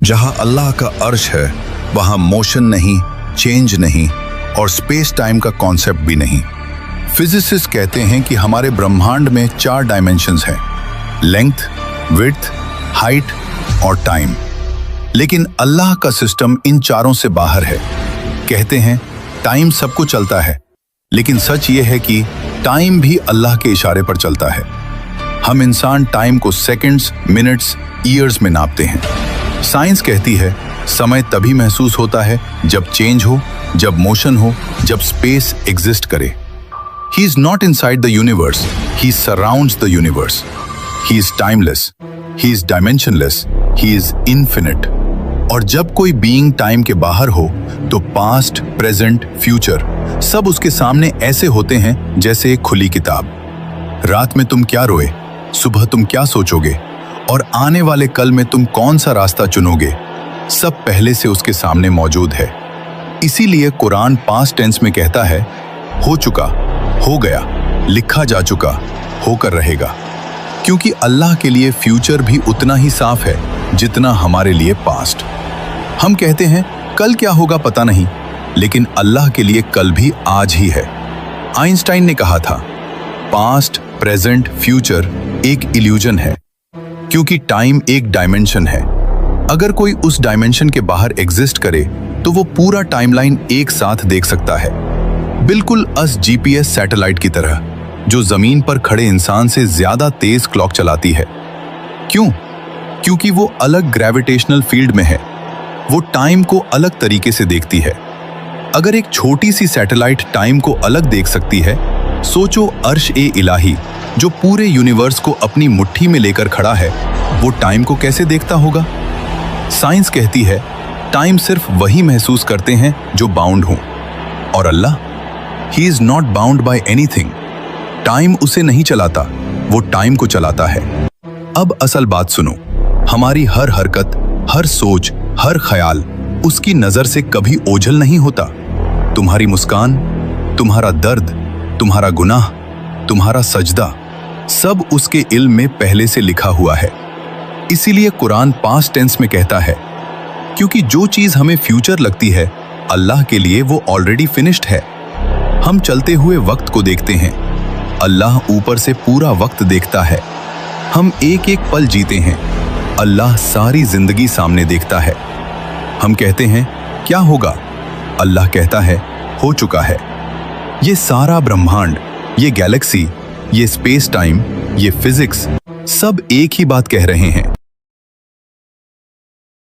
जहां अल्लाह का अर्श है वहां मोशन नहीं, चेंज नहीं और स्पेस टाइम का कॉन्सेप्ट भी नहीं। फिजिसिस्ट कहते हैं कि हमारे ब्रह्मांड में 4 डायमेंशंस हैं, लेंथ, विड्थ, हाइट और टाइम। लेकिन अल्लाह का सिस्टम इन चारों से बाहर है। कहते हैं टाइम सबको चलता है, लेकिन सच ये है कि टाइम भी अल्लाह के इशारे पर चलता है। हम इंसान टाइम को सेकंड्स, मिनट्स, ईयर्स में नापते हैं। साइंस कहती है समय तभी महसूस होता है जब चेंज हो, जब मोशन हो, जब स्पेस एग्जिस्ट करे। He is not inside the universe, he surrounds the universe. He is timeless, he is dimensionless, he is infinite. और जब कोई बीइंग टाइम के बाहर हो तो पास्ट, प्रेजेंट, फ्यूचर सब उसके सामने ऐसे होते हैं जैसे एक खुली किताब। रात में तुम क्या रोए, सुबह तुम क्या सोचोगे और आने वाले कल में तुम कौन सा रास्ता चुनोगे, सब पहले से उसके सामने मौजूद है। इसीलिए कुरान पास्ट टेंस में कहता है हो चुका, हो गया, लिखा जा चुका, होकर रहेगा। क्योंकि अल्लाह के लिए फ्यूचर भी उतना ही साफ है जितना हमारे लिए पास्ट। हम कहते हैं कल क्या होगा पता नहीं, लेकिन अल्लाह के लिए कल भी आज ही है। आइंस्टाइन ने कहा था पास्ट, प्रेजेंट, फ्यूचर एक इल्यूजन है, क्योंकि टाइम एक डायमेंशन है। अगर कोई उस डायमेंशन के बाहर एग्जिस्ट करे तो वो पूरा टाइमलाइन एक साथ देख सकता है, बिल्कुल जीपीएस सैटेलाइट की तरह, जो जमीन पर खड़े इंसान से ज्यादा तेज क्लॉक चलाती है। क्यों? क्योंकि वो अलग ग्रेविटेशनल फील्ड में है, वो टाइम को अलग तरीके से देखती है। अगर एक छोटी सी सैटेलाइट टाइम को अलग देख सकती है, सोचो अर्श-ए-इलाही जो पूरे यूनिवर्स को अपनी मुट्ठी में लेकर खड़ा है, वो टाइम को कैसे देखता होगा? साइंस कहती है टाइम सिर्फ वही महसूस करते हैं जो बाउंड हों, और अल्लाह He is not bound by anything. Time उसे नहीं चलाता, वो टाइम को चलाता है। अब असल बात सुनो, हमारी हर हरकत, हर सोच, हर ख्याल उसकी नजर से कभी ओझल नहीं होता। तुम्हारी मुस्कान, तुम्हारा दर्द, तुम्हारा गुनाह, तुम्हारा सजदा, सब उसके इल्म में पहले से लिखा हुआ है। इसीलिए कुरान पास्ट टेंस में कहता है, क्योंकि जो चीज हमें फ्यूचर लगती है अल्लाह के लिए वो ऑलरेडी फिनिश्ड है। हम चलते हुए वक्त को देखते हैं, अल्लाह ऊपर से पूरा वक्त देखता है। हम एक एक पल जीते हैं, अल्लाह सारी जिंदगी सामने देखता है। हम कहते हैं क्या होगा, अल्लाह कहता है हो चुका है। ये सारा ब्रह्मांड, ये गैलेक्सी, ये स्पेस टाइम, ये फिजिक्स सब एक ही बात कह रहे हैं,